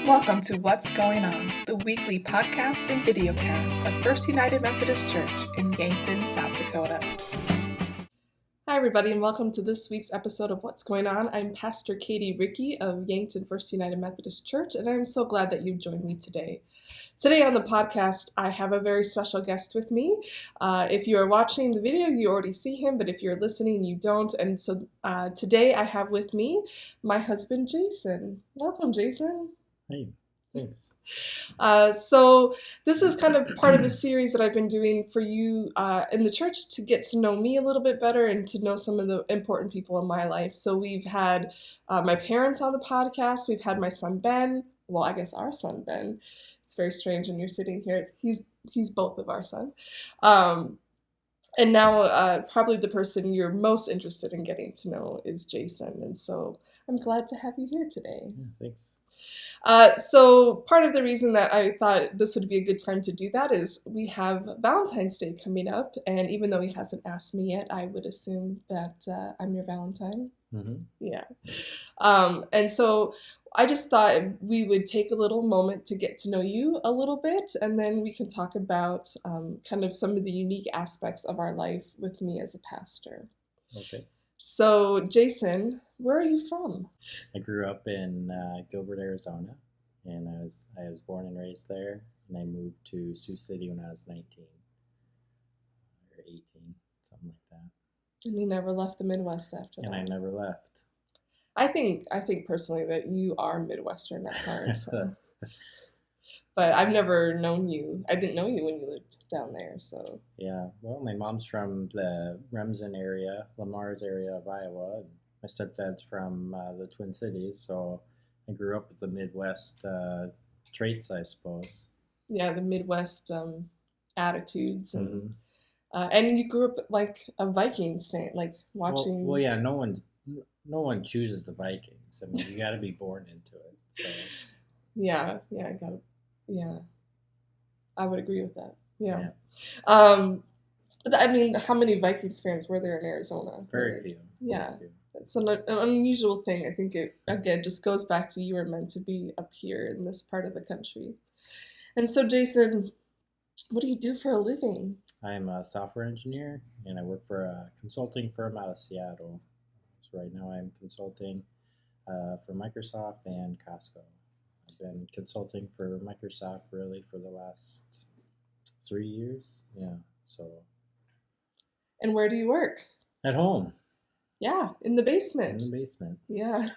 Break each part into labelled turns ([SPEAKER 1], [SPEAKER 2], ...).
[SPEAKER 1] Welcome to What's Going On, the weekly podcast and videocast of First United Methodist Church in Yankton, South Dakota. Hi, everybody, and welcome to this week's episode of What's Going On. I'm Pastor Katie Ricke of Yankton First United Methodist Church, and I'm so glad that you've joined me today. Today on the podcast, I have a very special guest with me. If you are watching the video, you already see him, but if you're listening, you don't. And so today I have with me my husband, Jason. Welcome, Jason.
[SPEAKER 2] Hey, thanks.
[SPEAKER 1] So this is kind of part of a series that I've been doing for you in the church to get to know me a little bit better and to know some of the important people in my life. So we've had my parents on the podcast. We've had my son, Ben. Well, I guess our son, Ben. It's very strange when you're sitting here. He's both of our son. And now probably the person you're most interested in getting to know is Jason. And so I'm glad to have you here today.
[SPEAKER 2] Yeah, thanks.
[SPEAKER 1] So part of the reason that I thought this would be a good time to do that is we have Valentine's Day coming up. And even though he hasn't asked me yet, I would assume that I'm your Valentine.
[SPEAKER 2] Mm-hmm.
[SPEAKER 1] Yeah. And so I just thought we would take a little moment to get to know you a little bit, and then we can talk about kind of some of the unique aspects of our life with me as a pastor.
[SPEAKER 2] Okay.
[SPEAKER 1] So, Jason, where are you from?
[SPEAKER 2] I grew up in Gilbert, Arizona, and I was born and raised there, and I moved to Sioux City when I was 19 or 18, something like that.
[SPEAKER 1] And you never left the Midwest after that.
[SPEAKER 2] And I never left.
[SPEAKER 1] I think personally that you are Midwestern at heart. So. But I've never known you. I didn't know you when you lived down there. So
[SPEAKER 2] yeah, well, my mom's from the Remsen area, Lamar's area of Iowa, and my stepdad's from the Twin Cities. So I grew up with the Midwest traits, I suppose. Yeah,
[SPEAKER 1] the Midwest attitudes and. And you grew up like a Vikings fan, like watching.
[SPEAKER 2] Well, yeah, no one chooses the Vikings. I mean, you got to be born into it. So.
[SPEAKER 1] Yeah, I would agree with that. Yeah. But I mean, how many Vikings fans were there in Arizona?
[SPEAKER 2] Very few.
[SPEAKER 1] Yeah, it's an unusual thing. I think it again just goes back to you were meant to be up here in this part of the country. And so, Jason, what do you do for a living?
[SPEAKER 2] I'm a software engineer, and I work for a consulting firm out of Seattle. So right now I'm consulting for Microsoft and Costco. I've been consulting for Microsoft really for the last 3 years. Yeah, so.
[SPEAKER 1] And where do you work?
[SPEAKER 2] At home.
[SPEAKER 1] Yeah, in the basement.
[SPEAKER 2] In the basement.
[SPEAKER 1] Yeah,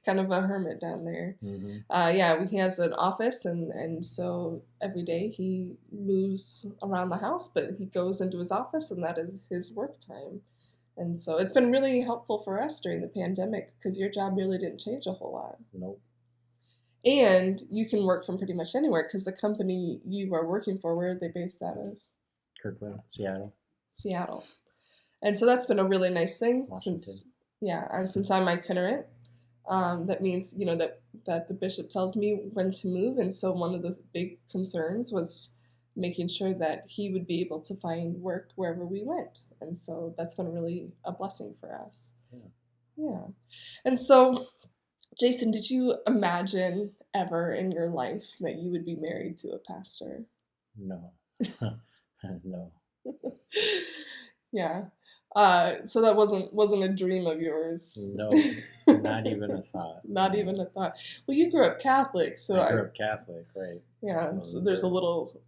[SPEAKER 1] kind of a hermit down there.
[SPEAKER 2] Mm-hmm.
[SPEAKER 1] Yeah, he has an office, and so every day he moves around the house, but he goes into his office, and that is his work time. And so it's been really helpful for us during the pandemic because your job really didn't change a whole lot.
[SPEAKER 2] Nope.
[SPEAKER 1] And you can work from pretty much anywhere because the company you are working for, where are they based out of?
[SPEAKER 2] Kirkland, Seattle. And
[SPEAKER 1] so that's been a really nice thing
[SPEAKER 2] Washington.
[SPEAKER 1] since I'm itinerant. That means, that the bishop tells me when to move. And so one of the big concerns was making sure that he would be able to find work wherever we went. And so that's been really a blessing for us. Yeah. And so, Jason, did you imagine ever in your life that you would be married to a pastor?
[SPEAKER 2] No. No.
[SPEAKER 1] Yeah. So that wasn't a dream of yours.
[SPEAKER 2] No, not even a thought.
[SPEAKER 1] Not even a thought. Well, you grew up Catholic, so
[SPEAKER 2] I grew up Catholic, right?
[SPEAKER 1] Yeah, so there's a little,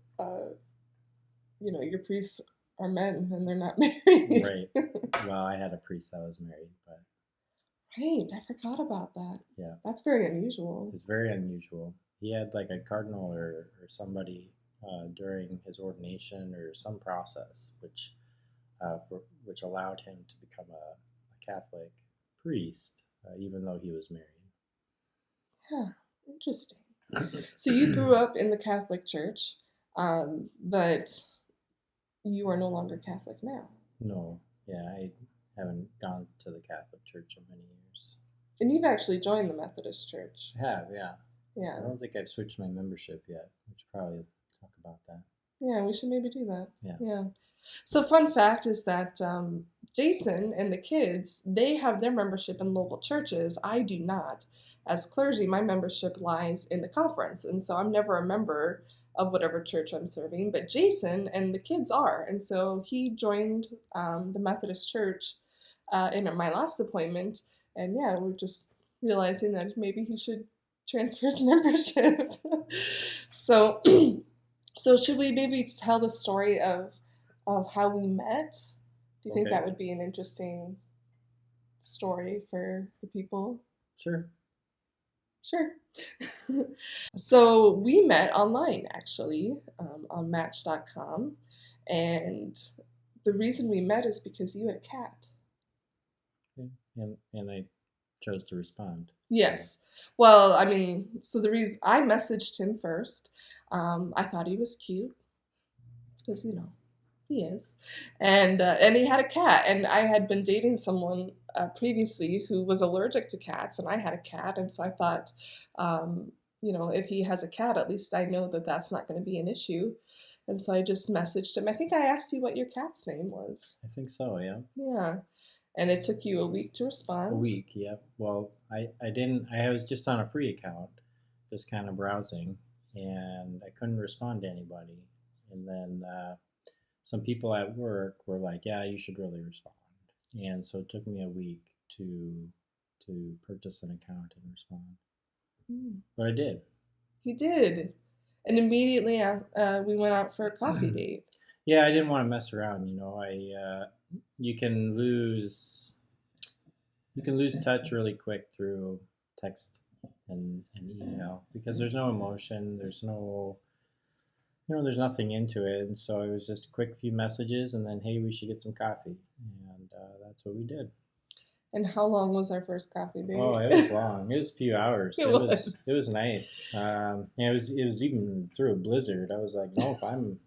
[SPEAKER 1] your priests are men and they're not married.
[SPEAKER 2] Right. Well, I had a priest that was married, but.
[SPEAKER 1] Right, I forgot about that.
[SPEAKER 2] Yeah.
[SPEAKER 1] That's very unusual.
[SPEAKER 2] It's very unusual. He had like a cardinal or somebody during his ordination or some process, which allowed him to become a Catholic priest, even though he was married.
[SPEAKER 1] Yeah, interesting. So you grew up in the Catholic Church, but you are no longer Catholic now.
[SPEAKER 2] No, yeah, I haven't gone to the Catholic Church in many years.
[SPEAKER 1] And you've actually joined the Methodist Church.
[SPEAKER 2] I have, yeah.
[SPEAKER 1] Yeah.
[SPEAKER 2] I don't think I've switched my membership yet. We should probably talk about that.
[SPEAKER 1] Yeah, we should maybe do that.
[SPEAKER 2] Yeah.
[SPEAKER 1] Yeah. So fun fact is that Jason and the kids, they have their membership in local churches. I do not. As clergy, my membership lies in the conference, and so I'm never a member of whatever church I'm serving, but Jason and the kids are. And so he joined the Methodist Church in my last appointment, and yeah, we're just realizing that maybe he should transfer his membership. So, so should we maybe tell the story of how we met? Do you think
[SPEAKER 2] Okay.
[SPEAKER 1] that would be an interesting story for the people?
[SPEAKER 2] Sure.
[SPEAKER 1] Sure. So we met online actually on Match.com, and the reason we met is because you had a cat.
[SPEAKER 2] Okay. And I chose to respond.
[SPEAKER 1] Yes. Well, I mean, so the reason I messaged him first, I thought he was cute because he is, and he had a cat, and I had been dating someone previously who was allergic to cats, and I had a cat, and so I thought, if he has a cat, at least I know that that's not going to be an issue, and so I just messaged him. I think I asked you what your cat's name was.
[SPEAKER 2] I think so, yeah.
[SPEAKER 1] Yeah, and it took you a week to respond.
[SPEAKER 2] A week, yep. Well, I didn't, I was just on a free account, just kind of browsing, and I couldn't respond to anybody. And then some people at work were like, yeah, you should really respond. And so it took me a week to purchase an account and respond. But I did.
[SPEAKER 1] He did, and immediately we went out for a coffee date.
[SPEAKER 2] Yeah, I didn't want to mess around. You can lose touch really quick through text and email because there's no emotion, there's nothing into it, and so it was just a quick few messages, and then hey, we should get some coffee, and that's what we did.
[SPEAKER 1] And how long was our first coffee date?
[SPEAKER 2] Oh, it was long. It was a few hours.
[SPEAKER 1] It was.
[SPEAKER 2] It was nice. It was even through a blizzard. I was like, nope, I'm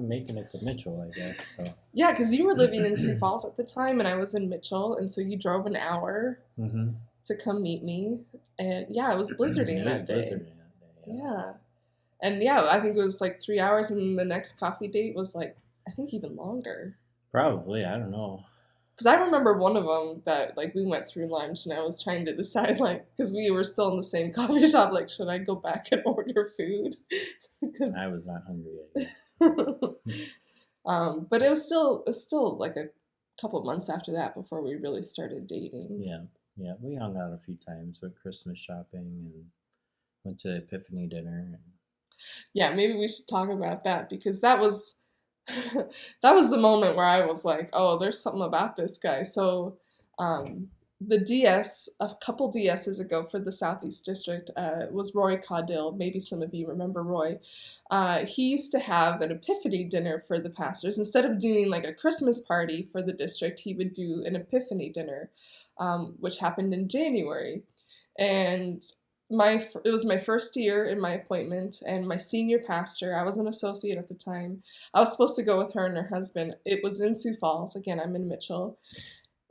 [SPEAKER 2] making it to Mitchell, I guess. So.
[SPEAKER 1] Yeah, because you were living in Sioux Falls at the time, and I was in Mitchell, and so you drove an hour to come meet me, and yeah, it was blizzarding that day. Yeah, and yeah, I think it was like 3 hours, and the next coffee date was like, I think even longer.
[SPEAKER 2] Probably, I don't know.
[SPEAKER 1] Because I remember one of them that like we went through lunch, and I was trying to decide like because we were still in the same coffee shop, like should I go back and order food? Because
[SPEAKER 2] I was not hungry, I guess.
[SPEAKER 1] But it was still like a couple months after that before we really started dating.
[SPEAKER 2] Yeah, we hung out a few times, went Christmas shopping and went to Epiphany dinner.
[SPEAKER 1] Yeah, maybe we should talk about that because that was that was the moment where I was like, oh, there's something about this guy. So the DS, a couple DSs ago for the Southeast District, was Roy Caudill. Maybe some of you remember Roy. He used to have an Epiphany dinner for the pastors. Instead of doing like a Christmas party for the district, he would do an Epiphany dinner, which happened in January. And it was my first year in my appointment, and my senior pastor, I was an associate at the time, I was supposed to go with her and her husband. It was in Sioux Falls. Again, I'm in Mitchell.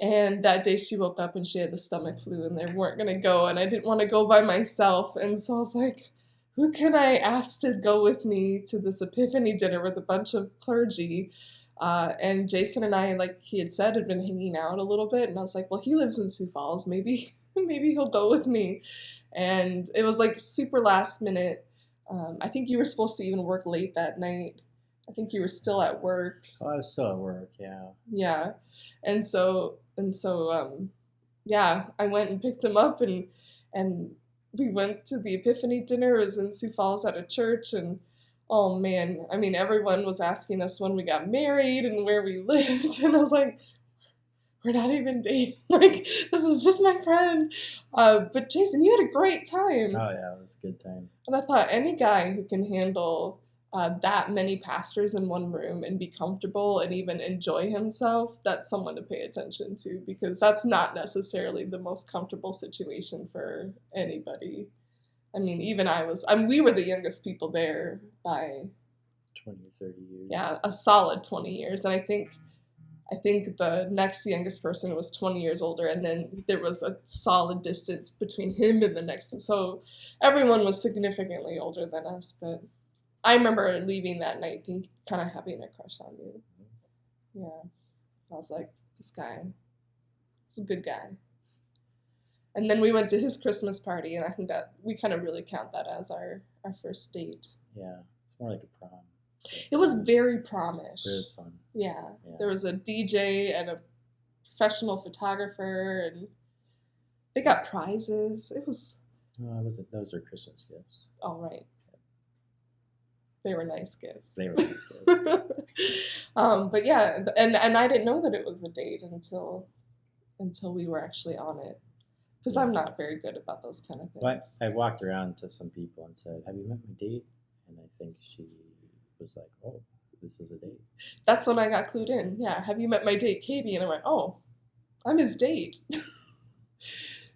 [SPEAKER 1] And that day she woke up and she had the stomach flu and they weren't going to go, and I didn't want to go by myself. And so I was like, who can I ask to go with me to this Epiphany dinner with a bunch of clergy? And Jason and I, like he had said, had been hanging out a little bit. And I was like, well, he lives in Sioux Falls. Maybe he'll go with me. And it was like super last minute. I think you were supposed to even work late that night. I think you were still at work.
[SPEAKER 2] Oh, I was still at work, yeah.
[SPEAKER 1] Yeah. And so yeah, I went and picked him up, and we went to the Epiphany dinner. It was in Sioux Falls at a church, and oh man, I mean, everyone was asking us when we got married and where we lived, and I was like, we're not even dating. Like, this is just my friend. But Jason, you had a great time.
[SPEAKER 2] Oh yeah, it was a good time.
[SPEAKER 1] And I thought any guy who can handle that many pastors in one room and be comfortable and even enjoy himself, that's someone to pay attention to, because that's not necessarily the most comfortable situation for anybody. I mean, even we were the youngest people there by
[SPEAKER 2] 20, 30 years.
[SPEAKER 1] Yeah, a solid 20 years. And I think the next youngest person was 20 years older, and then there was a solid distance between him and the next one. So everyone was significantly older than us, but I remember leaving that night kind of having a crush on you. Yeah. I was like, this guy. He's a good guy. And then we went to his Christmas party, and I think that we kind of really count that as our first date.
[SPEAKER 2] Yeah, it's more like a prom.
[SPEAKER 1] It was very promish.
[SPEAKER 2] It was fun.
[SPEAKER 1] Yeah. There was a DJ and a professional photographer, and they got prizes. It was...
[SPEAKER 2] No, those are Christmas gifts.
[SPEAKER 1] Oh, right. They were nice gifts.
[SPEAKER 2] They were nice gifts.
[SPEAKER 1] But yeah, and I didn't know that it was a date until we were actually on it. Because I'm not very good about those kind of things.
[SPEAKER 2] But I walked around to some people and said, "Have you met my date?" And I think she was like, "Oh, this is a date."
[SPEAKER 1] That's when I got clued in. Yeah, "Have you met my date, Katie?" And I went, "Oh, I'm his date."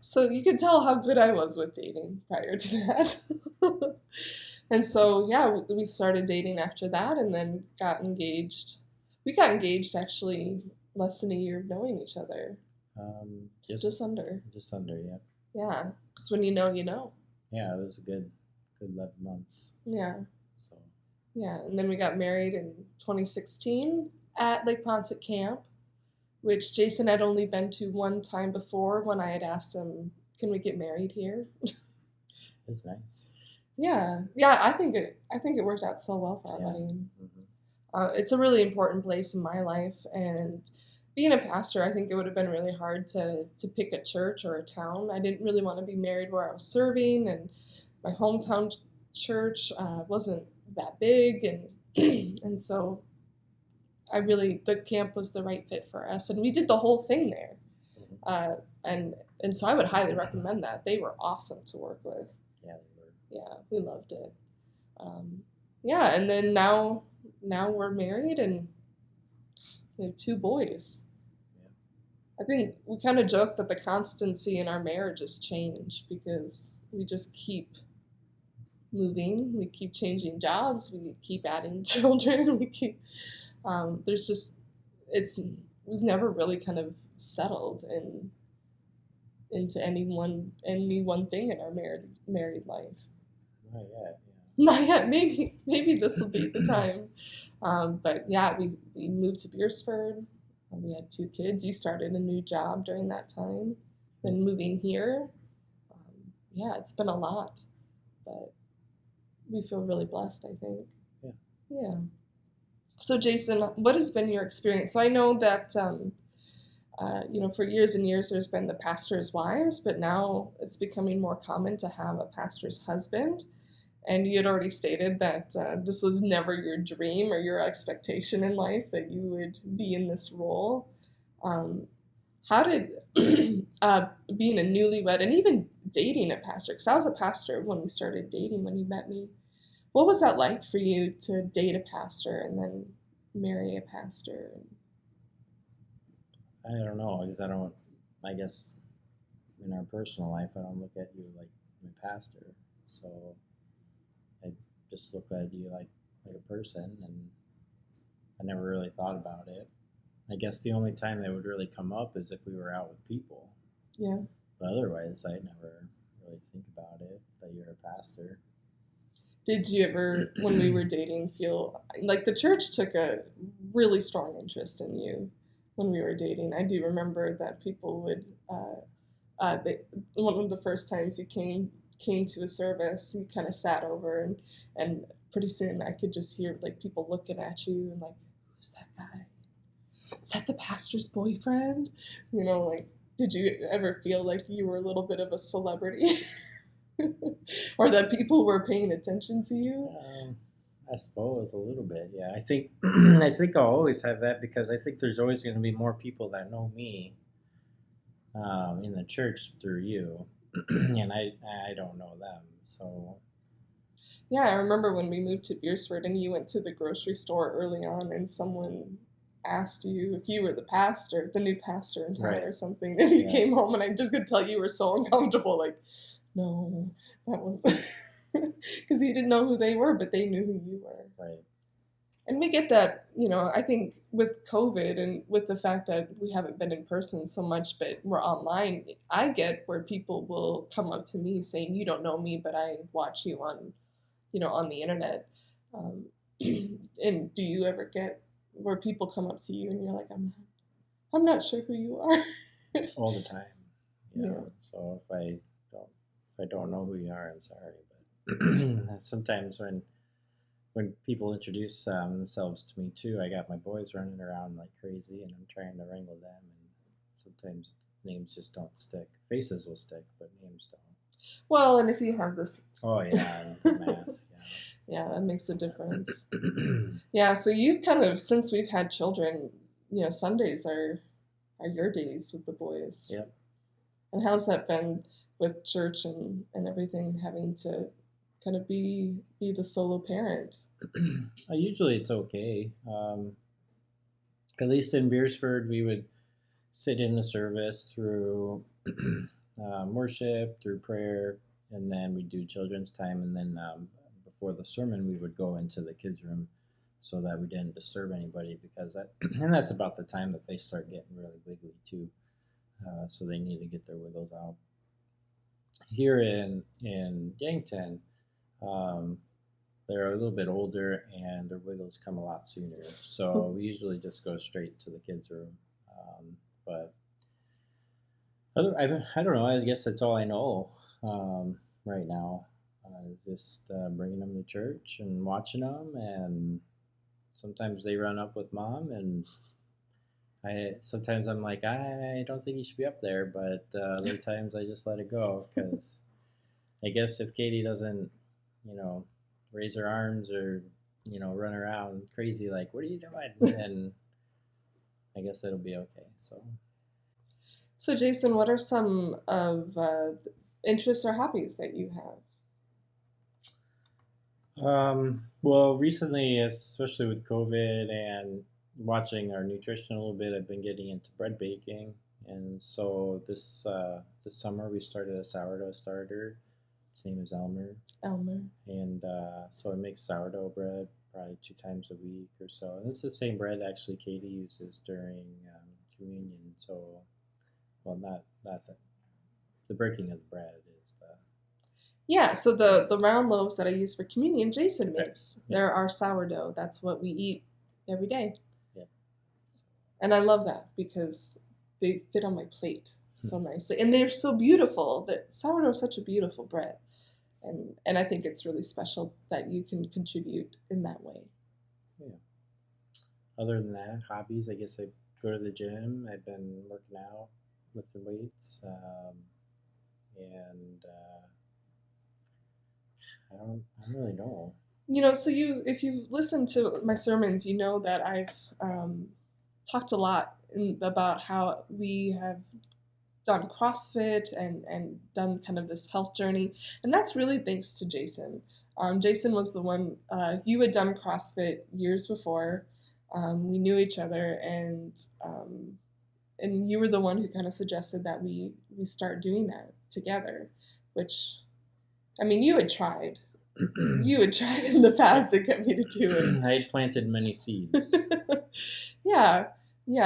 [SPEAKER 1] So you could tell how good I was with dating prior to that. And so, yeah, we started dating after that and then got engaged. We got engaged actually less than a year of knowing each other. Just under.
[SPEAKER 2] Just under, yeah.
[SPEAKER 1] Yeah, because when you know, you know.
[SPEAKER 2] Yeah, it was a good 11 months.
[SPEAKER 1] Yeah.
[SPEAKER 2] So.
[SPEAKER 1] Yeah, and then we got married in 2016 at Lake Ponset Camp, which Jason had only been to one time before when I had asked him, "Can we get married here?"
[SPEAKER 2] It was nice.
[SPEAKER 1] Yeah, I think it worked out so well for our wedding.
[SPEAKER 2] Mm-hmm.
[SPEAKER 1] It's a really important place in my life, and being a pastor, I think it would have been really hard to pick a church or a town. I didn't really want to be married where I was serving, and my hometown church wasn't that big, and and so the camp was the right fit for us, and we did the whole thing there, and so I would highly recommend that. They were awesome to work with.
[SPEAKER 2] Yeah, they were.
[SPEAKER 1] Yeah, we loved it. Yeah, and then now we're married and we have 2 boys. I think we kind of joke that the constancy in our marriage has changed because we just keep moving, we keep changing jobs, we keep adding children, we keep, we've never really kind of settled into any one thing in our married life.
[SPEAKER 2] Not yet.
[SPEAKER 1] Yeah. Not yet. Maybe this will be the time. But yeah, we moved to Beersford. We had 2 kids. You started a new job during that time. Then moving here. Yeah, it's been a lot, but we feel really blessed, I think.
[SPEAKER 2] Yeah.
[SPEAKER 1] Yeah. So Jason, what has been your experience? So I know that, for years and years there's been the pastor's wives, but now it's becoming more common to have a pastor's husband. And you had already stated that this was never your dream or your expectation in life that you would be in this role. How did being a newlywed and even dating a pastor, because I was a pastor when we started dating when you met me, what was that like for you to date a pastor and then marry a pastor?
[SPEAKER 2] I don't know, because I guess in our personal life, I don't look at you like my pastor. So I just look at you like a person, and I never really thought about it. I guess the only time that would really come up is if we were out with people.
[SPEAKER 1] Yeah.
[SPEAKER 2] But otherwise, I never really think about it, that you're a pastor.
[SPEAKER 1] Did you ever, when we were dating, feel like the church took a really strong interest in you when we were dating? I do remember that people would, one of the first times you came to a service, you kind of sat over and pretty soon I could just hear like people looking at you and like, who's that guy? Is that the pastor's boyfriend? Like, did you ever feel like you were a little bit of a celebrity? Or that people were paying attention to you?
[SPEAKER 2] I suppose a little bit, yeah. I think I'll always have that because I think there's always going to be more people that know me in the church through you, and I don't know them, so.
[SPEAKER 1] Yeah, I remember when we moved to Beersford and you went to the grocery store early on and someone asked you if you were the new pastor in town, right, or something, and you came home and I just could tell you were so uncomfortable, like, no, that was because you didn't know who they were, but they knew who you were.
[SPEAKER 2] Right.
[SPEAKER 1] And we get that, I think with COVID and with the fact that we haven't been in person so much, but we're online, I get where people will come up to me saying, you don't know me, but I watch you on the internet. And do you ever get where people come up to you and you're like, I'm I'm not sure who you are.
[SPEAKER 2] all the time.
[SPEAKER 1] Yeah.
[SPEAKER 2] So if I don't know who you are, I'm sorry. But sometimes when people introduce themselves to me too, I got my boys running around like crazy, and I'm trying to wrangle them, and sometimes names just don't stick. Faces will stick, but names don't.
[SPEAKER 1] Well, and if you have this,
[SPEAKER 2] Oh yeah, and the mask.
[SPEAKER 1] yeah, that makes a difference. Yeah, so you kind of, since we've had children, Sundays are your days with the boys.
[SPEAKER 2] Yep.
[SPEAKER 1] And how's that been with church and everything, having to kind of be the solo parent?
[SPEAKER 2] Usually it's okay. At least in Beersford, we would sit in the service through worship, through prayer, and then we do children's time. And then before the sermon, we would go into the kids' room so that we didn't disturb anybody, because and that's about the time that they start getting really wiggly too. So they need to get their wiggles out. Here in Yankton, um, they're a little bit older and their wiggles come a lot sooner. So we usually just go straight to the kids' room. But I don't know. I guess that's all I know right now. Just bringing them to church and watching them, and sometimes they run up with mom, and sometimes I'm like, I don't think you should be up there, but other times I just let it go, because I guess if Katie doesn't, raise her arms or run around crazy like, what are you doing? And I guess it'll be okay.
[SPEAKER 1] So, Jason, what are some of interests or hobbies that you have?
[SPEAKER 2] Well, recently, especially with COVID and watching our nutrition a little bit, I've been getting into bread baking, and so this summer we started a sourdough starter. Its name is Elmer,
[SPEAKER 1] Elmer.
[SPEAKER 2] and so I make sourdough bread probably 2 times a week or so. And it's the same bread actually Katie uses during communion. So, well, not the breaking of the bread is the
[SPEAKER 1] Yeah, so the round loaves that I use for communion, Jason makes.
[SPEAKER 2] Yeah.
[SPEAKER 1] They're our sourdough. That's what we eat every day.
[SPEAKER 2] Yeah.
[SPEAKER 1] And I love that because they fit on my plate so nicely. And they're so beautiful. That sourdough is such a beautiful bread. And I think it's really special that you can contribute in that way.
[SPEAKER 2] Yeah. Other than that, hobbies, I guess I go to the gym. I've been working out, lifting weights, and I don't really know.
[SPEAKER 1] So if you've listened to my sermons, you know that I've talked a lot about how we have done CrossFit and done kind of this health journey. And that's really thanks to Jason. Jason was the one, you had done CrossFit years before. We knew each other, and you were the one who kind of suggested that we start doing that together, which, I mean, you had tried. You had tried in the past to get me to do it.
[SPEAKER 2] I had planted many seeds.
[SPEAKER 1] Yeah,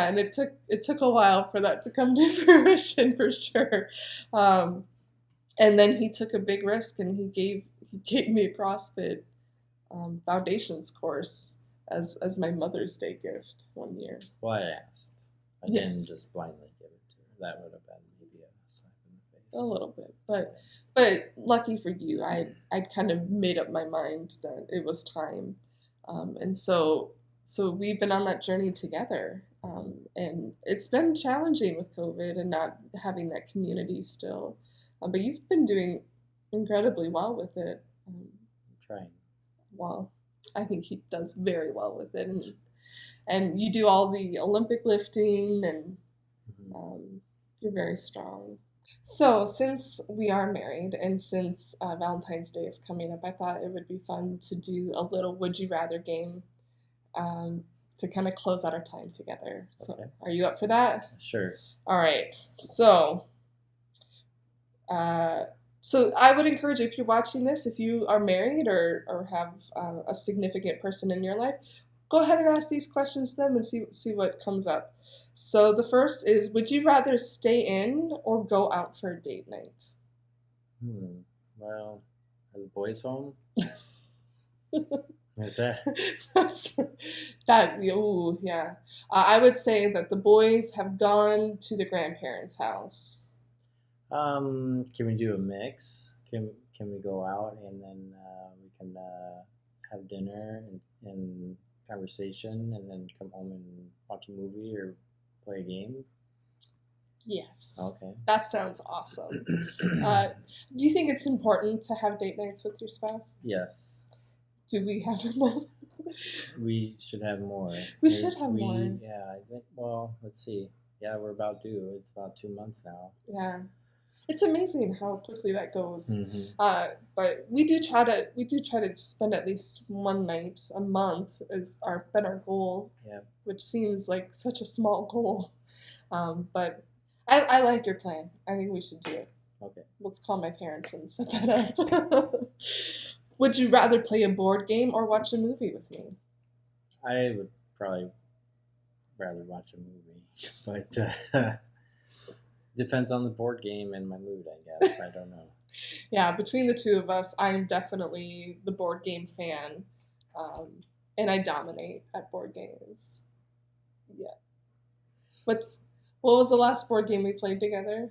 [SPEAKER 1] and it took a while for that to come to fruition for sure. And then he took a big risk, and he gave me a CrossFit foundations course as my Mother's Day gift one year.
[SPEAKER 2] Well, I asked. I didn't just blindly give it to her. That would have been maybe a slap in the face.
[SPEAKER 1] A little bit, but lucky for you, I'd kind of made up my mind that it was time, and so we've been on that journey together, and it's been challenging with COVID and not having that community still, but you've been doing incredibly well with it.
[SPEAKER 2] I'm trying.
[SPEAKER 1] Well, I think he does very well with it, and you do all the Olympic lifting, and you're very strong. So, since we are married and since Valentine's Day is coming up, I thought it would be fun to do a little Would You Rather game to kind of close out our time together. So,
[SPEAKER 2] Okay.
[SPEAKER 1] Are you up for that?
[SPEAKER 2] Sure.
[SPEAKER 1] All right. So I would encourage, if you're watching this, if you are married or have a significant person in your life, go ahead and ask these questions to them and see what comes up. So the first is, would you rather stay in or go out for a date night?
[SPEAKER 2] Well, are the boys home? Is that?
[SPEAKER 1] That's, ooh, yeah. I would say that the boys have gone to the grandparents' house.
[SPEAKER 2] Can we do a mix? Can we go out and then we can have dinner and conversation, and then come home and watch a movie or play a game?
[SPEAKER 1] Yes.
[SPEAKER 2] Okay.
[SPEAKER 1] That sounds awesome. Do you think it's important to have date nights with your spouse?
[SPEAKER 2] Yes.
[SPEAKER 1] Do we have enough?
[SPEAKER 2] We should have more.
[SPEAKER 1] We should have more.
[SPEAKER 2] Yeah, I think. Well, let's see. Yeah, we're about due. It's about 2 months now.
[SPEAKER 1] Yeah. It's amazing how quickly that goes.
[SPEAKER 2] Mm-hmm.
[SPEAKER 1] But we do try to spend at least one night a month is been our goal.
[SPEAKER 2] Yeah.
[SPEAKER 1] Which seems like such a small goal. But I like your plan. I think we should do it.
[SPEAKER 2] Okay.
[SPEAKER 1] Let's call my parents and set that up. Would you rather play a board game or watch a movie with me?
[SPEAKER 2] I would probably rather watch a movie, but depends on the board game and my mood, I guess. I don't know.
[SPEAKER 1] Yeah, between the two of us, I'm definitely the board game fan, and I dominate at board games. Yeah. What was the last board game we played together?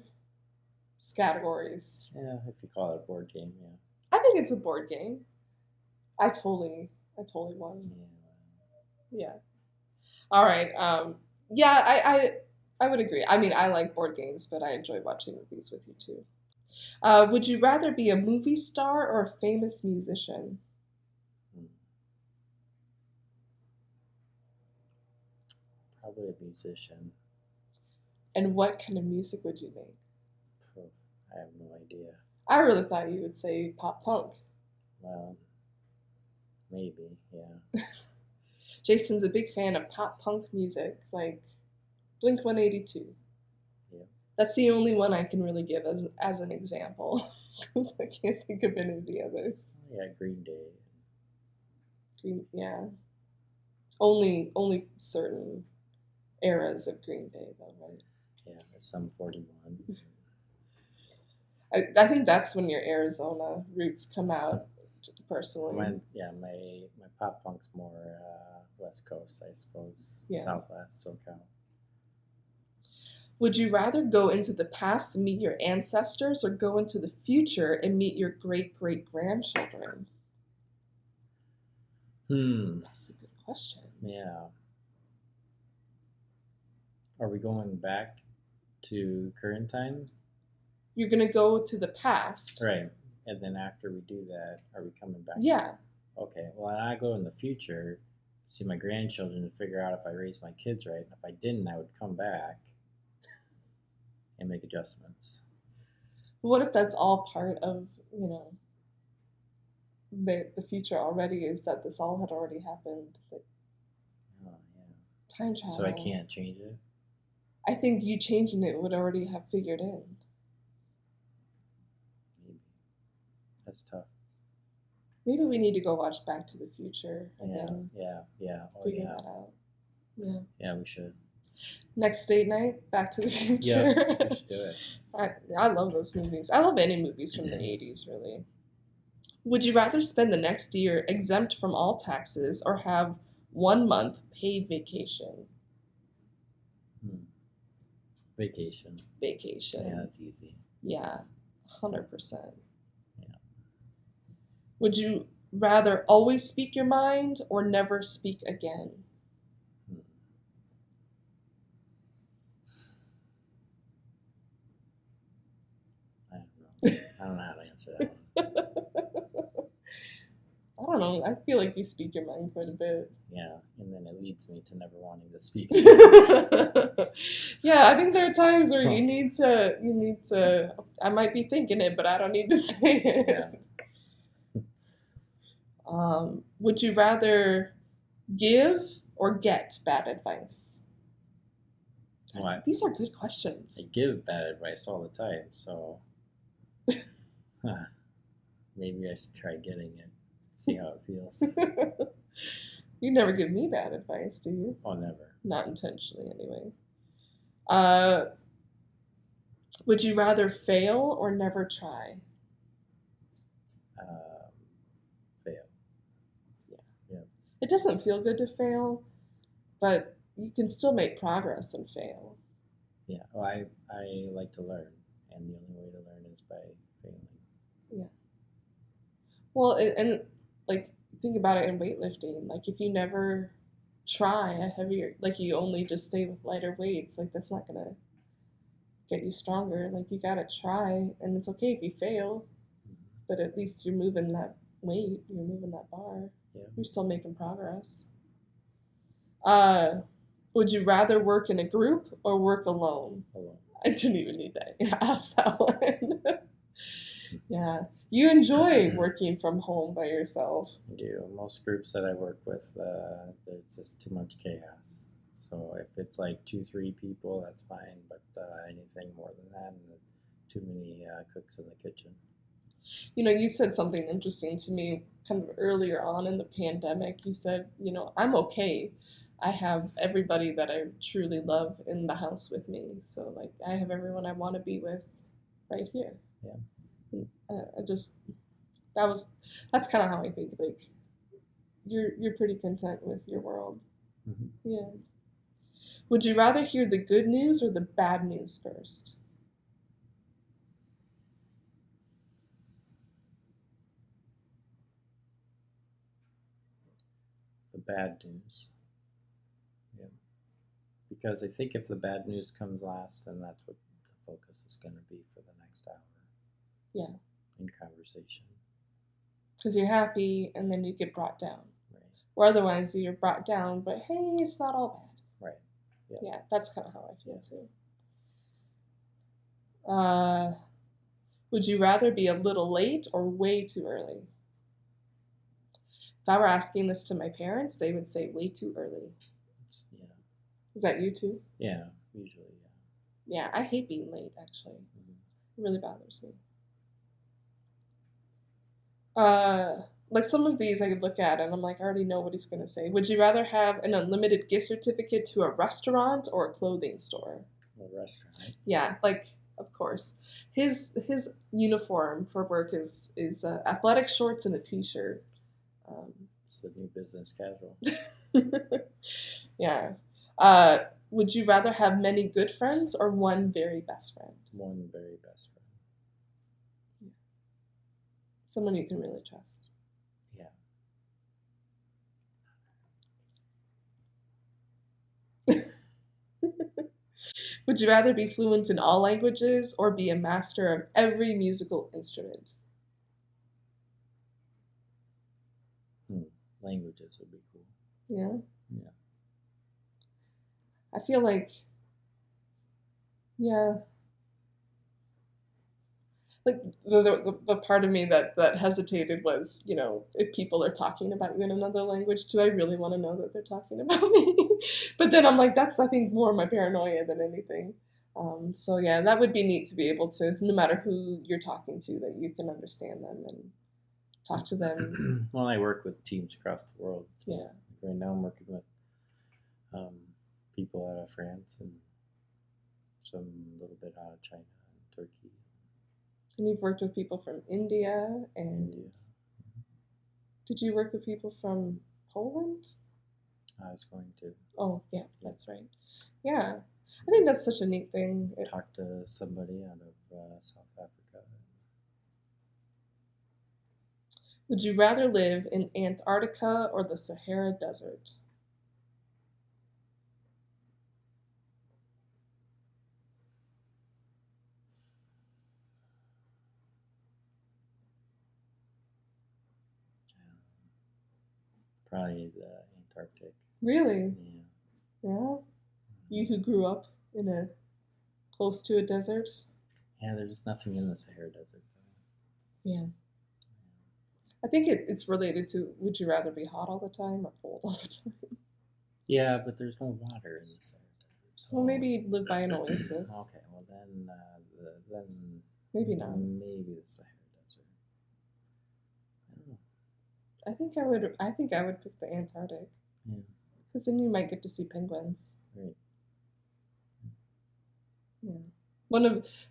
[SPEAKER 1] Categories.
[SPEAKER 2] Yeah, if you call it a board game, yeah.
[SPEAKER 1] I think it's a board game. I totally won. Yeah. All right. Yeah, I would agree. I mean, I like board games, but I enjoy watching movies with you too. Would you rather be a movie star or a famous musician?
[SPEAKER 2] Probably a musician.
[SPEAKER 1] And what kind of music would you make?
[SPEAKER 2] I have no idea.
[SPEAKER 1] I really thought you would say pop punk.
[SPEAKER 2] Well, maybe, yeah.
[SPEAKER 1] Jason's a big fan of pop punk music, like Blink-182.
[SPEAKER 2] Yeah.
[SPEAKER 1] That's the only one I can really give as an example, because I can't think of any of the others.
[SPEAKER 2] Yeah, Green Day.
[SPEAKER 1] Yeah. Only certain eras of Green Day, though, right?
[SPEAKER 2] Yeah, Sum 41.
[SPEAKER 1] I think that's when your Arizona roots come out, personally.
[SPEAKER 2] My pop punk's more West Coast, I suppose.
[SPEAKER 1] Yeah.
[SPEAKER 2] Southwest, SoCal.
[SPEAKER 1] Would you rather go into the past and meet your ancestors or go into the future and meet your great-great-grandchildren? That's a good question.
[SPEAKER 2] Yeah. Are we going back to current time?
[SPEAKER 1] You're going to go to the past.
[SPEAKER 2] Right. And then after we do that, are we coming back?
[SPEAKER 1] Yeah.
[SPEAKER 2] Okay. Well, I go in the future, see my grandchildren, to figure out if I raised my kids right. And if I didn't, I would come back and make adjustments.
[SPEAKER 1] What if that's all part of, the future already, is that this all had already happened? Oh,
[SPEAKER 2] yeah.
[SPEAKER 1] Time travel.
[SPEAKER 2] So I can't change it?
[SPEAKER 1] I think you changing it would already have figured in.
[SPEAKER 2] Maybe. That's tough.
[SPEAKER 1] Maybe we need to go watch Back to the Future again.
[SPEAKER 2] Yeah. Oh,
[SPEAKER 1] figure
[SPEAKER 2] yeah.
[SPEAKER 1] that out. Yeah.
[SPEAKER 2] Yeah, we should.
[SPEAKER 1] Next date night, Back to the Future.
[SPEAKER 2] Yeah, we should do it.
[SPEAKER 1] I love those movies. I love any movies from the 80s, really. Would you rather spend the next year exempt from all taxes or have 1 month paid vacation?
[SPEAKER 2] Vacation. Yeah, that's easy.
[SPEAKER 1] Yeah, 100%.
[SPEAKER 2] Yeah.
[SPEAKER 1] Would you rather always speak your mind or never speak again?
[SPEAKER 2] I don't know how to answer that one.
[SPEAKER 1] I don't know. I feel like you speak your mind quite a bit.
[SPEAKER 2] Yeah, and then it leads me to never wanting to speak.
[SPEAKER 1] Yeah, I think there are times where you need to. I might be thinking it, but I don't need to say it. Yeah. Would you rather give or get bad advice?
[SPEAKER 2] What?
[SPEAKER 1] These are good questions.
[SPEAKER 2] I give bad advice all the time, so maybe I should try getting it. See how it feels.
[SPEAKER 1] You never give me bad advice, do you?
[SPEAKER 2] Oh, never.
[SPEAKER 1] Not intentionally, anyway. Would you rather fail or never try?
[SPEAKER 2] Fail.
[SPEAKER 1] Yeah. doesn't feel good to fail, but you can still make progress and fail.
[SPEAKER 2] Yeah. Well, I like to learn, and the only way to learn is by failing.
[SPEAKER 1] Yeah. Well, and like think about it in weightlifting. Like if you never try a heavier, like you only just stay with lighter weights, like that's not gonna get you stronger. Like you gotta try, and it's okay if you fail, but at least you're moving that weight, you're moving that bar.
[SPEAKER 2] Yeah.
[SPEAKER 1] You're still making progress. Uh, would you rather work in a group or work alone?
[SPEAKER 2] Alone.
[SPEAKER 1] I didn't even need to ask that one. Yeah. You enjoy working from home by yourself.
[SPEAKER 2] I do. Most groups that I work with, there's just too much chaos. So if it's like 2, 3 people, that's fine. But anything more than that, and too many cooks in the kitchen.
[SPEAKER 1] You know, you said something interesting to me kind of earlier on in the pandemic. You said, I'm okay. I have everybody that I truly love in the house with me. So, like, I have everyone I want to be with right here.
[SPEAKER 2] Yeah.
[SPEAKER 1] That's kind of how I think. Like, you're pretty content with your world.
[SPEAKER 2] Mm-hmm.
[SPEAKER 1] Yeah. Would you rather hear the good news or the bad news first?
[SPEAKER 2] The bad news. Yeah. Because I think if the bad news comes last, then that's what the focus is going to be for the next hour.
[SPEAKER 1] Yeah.
[SPEAKER 2] In conversation.
[SPEAKER 1] Because you're happy and then you get brought down.
[SPEAKER 2] Right.
[SPEAKER 1] Or otherwise you're brought down, but hey, it's not all bad.
[SPEAKER 2] Right. Yeah.
[SPEAKER 1] Yeah, that's kind of how I feel too. Would you rather be a little late or way too early? If I were asking this to my parents, they would say way too early.
[SPEAKER 2] Yeah.
[SPEAKER 1] Is that you too?
[SPEAKER 2] Yeah, usually,
[SPEAKER 1] Yeah, I hate being late, actually. It really bothers me. Like some of these I could look at and I'm like, I already know what he's going to say. Would you rather have an unlimited gift certificate to a restaurant or a clothing store?
[SPEAKER 2] A restaurant.
[SPEAKER 1] Yeah, like, of course. His uniform for work is athletic shorts and a t-shirt.
[SPEAKER 2] It's the new business casual.
[SPEAKER 1] Yeah. Would you rather have many good friends or one very best friend?
[SPEAKER 2] One very best friend.
[SPEAKER 1] Yeah. Someone you can really trust.
[SPEAKER 2] Yeah.
[SPEAKER 1] Would you rather be fluent in all languages or be a master of every musical instrument?
[SPEAKER 2] Languages would be cool.
[SPEAKER 1] Yeah?
[SPEAKER 2] Yeah.
[SPEAKER 1] I feel like, yeah. Like the part of me that hesitated was, if people are talking about you in another language, do I really want to know that they're talking about me? But then I'm like, that's, I think, more my paranoia than anything. So yeah, that would be neat to be able to, no matter who you're talking to, that you can understand them and talk to them.
[SPEAKER 2] Well, I work with teams across the world. So
[SPEAKER 1] Yeah.
[SPEAKER 2] Right now I'm working with people out of France and some little bit out of China and Turkey.
[SPEAKER 1] And you've worked with people from India and
[SPEAKER 2] India.
[SPEAKER 1] Did you work with people from Poland?
[SPEAKER 2] I was going to.
[SPEAKER 1] Oh, yeah, that's right. Yeah. I think that's such a neat thing.
[SPEAKER 2] Talk to somebody out of South Africa.
[SPEAKER 1] Would you rather live in Antarctica or the Sahara Desert?
[SPEAKER 2] Probably the Antarctic.
[SPEAKER 1] Really?
[SPEAKER 2] Yeah.
[SPEAKER 1] Yeah? You who grew up in close to a desert?
[SPEAKER 2] Yeah, there's nothing in the Sahara Desert, though.
[SPEAKER 1] Yeah. I think it's related to, would you rather be hot all the time or cold all the time?
[SPEAKER 2] Yeah, but there's no water in the Sahara Desert. So...
[SPEAKER 1] Well, maybe you'd live by an oasis.
[SPEAKER 2] Okay, well then
[SPEAKER 1] maybe not.
[SPEAKER 2] Maybe the Sahara Desert. I don't know.
[SPEAKER 1] I think I would pick the Antarctic.
[SPEAKER 2] Yeah.
[SPEAKER 1] Because then you might get to see penguins.
[SPEAKER 2] Right.
[SPEAKER 1] Yeah.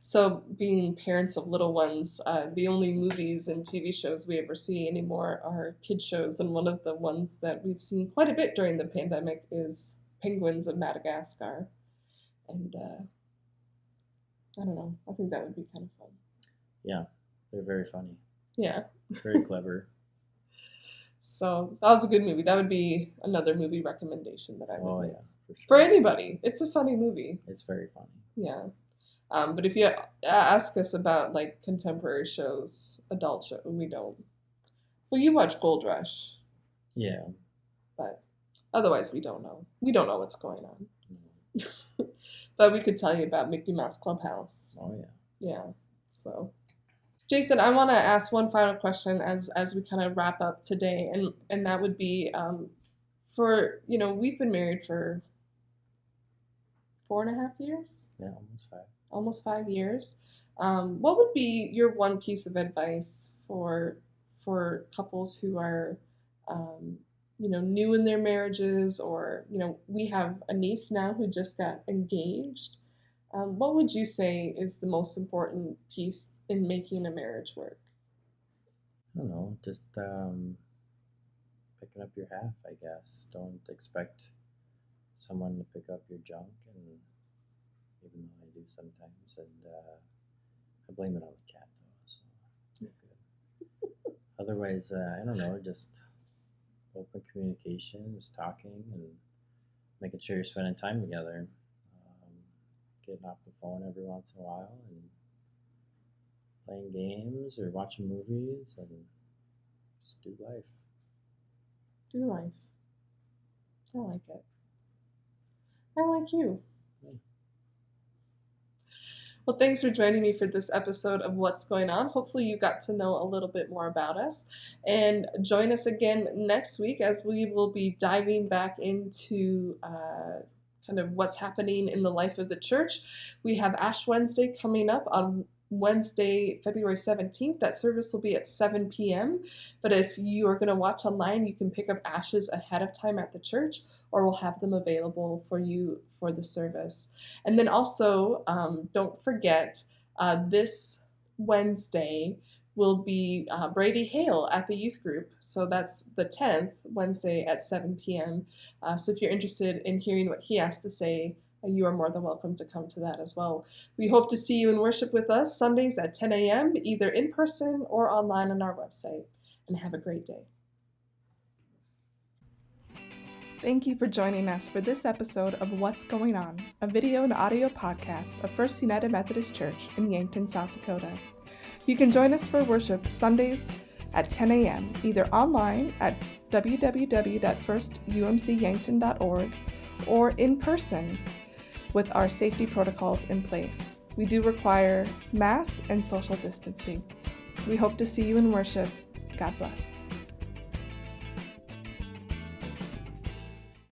[SPEAKER 1] So being parents of little ones, the only movies and TV shows we ever see anymore are kid shows, and one of the ones that we've seen quite a bit during the pandemic is Penguins of Madagascar. And I don't know, I think that would be kind of fun.
[SPEAKER 2] Yeah, they're very funny.
[SPEAKER 1] Yeah.
[SPEAKER 2] Very clever.
[SPEAKER 1] So that was a good movie. That would be another movie recommendation that I would make.
[SPEAKER 2] Yeah, for sure.
[SPEAKER 1] For anybody. It's a funny movie.
[SPEAKER 2] It's very funny.
[SPEAKER 1] Yeah. But if you ask us about like contemporary shows, adult show, we don't. Well, you watch Gold Rush.
[SPEAKER 2] Yeah.
[SPEAKER 1] But otherwise, we don't know. We don't know what's going on.
[SPEAKER 2] No.
[SPEAKER 1] But we could tell you about Mickey Mouse Clubhouse.
[SPEAKER 2] Oh, yeah.
[SPEAKER 1] Yeah. So, Jason, I want to ask one final question as we kind of wrap up today, and that would be, we've been married for 4.5 years.
[SPEAKER 2] Yeah, almost 5.
[SPEAKER 1] Almost 5 years. What would be your one piece of advice for couples who are, new in their marriages, or we have a niece now who just got engaged. What would you say is the most important piece in making a marriage work?
[SPEAKER 2] I don't know, just picking up your half, I guess. Don't expect someone to pick up your junk, and even though I do sometimes, and I blame it on the cat though, so it's good. Otherwise, I don't know, just open communication, just talking and making sure you're spending time together. Getting off the phone every once in a while and playing games or watching movies, and just do life.
[SPEAKER 1] Do life. I like it. I like you.
[SPEAKER 2] Yeah.
[SPEAKER 1] Well, thanks for joining me for this episode of What's Going On. Hopefully you got to know a little bit more about us. And join us again next week as we will be diving back into kind of what's happening in the life of the church. We have Ash Wednesday coming up on Wednesday, February 17th. That service will be at 7 p.m. But if you are going to watch online, you can pick up ashes ahead of time at the church, or we'll have them available for you for the service. And then also, don't forget, this Wednesday will be Brady Hale at the youth group. So that's the 10th, Wednesday at 7 p.m. So if you're interested in hearing what he has to say, you are more than welcome to come to that as well. We hope to see you in worship with us Sundays at 10 a.m., either in person or online on our website. And have a great day. Thank you for joining us for this episode of What's Going On, a video and audio podcast of First United Methodist Church in Yankton, South Dakota. You can join us for worship Sundays at 10 a.m., either online at www.firstumcyankton.org or in person with our safety protocols in place. We do require mask and social distancing. We hope to see you in worship. God bless.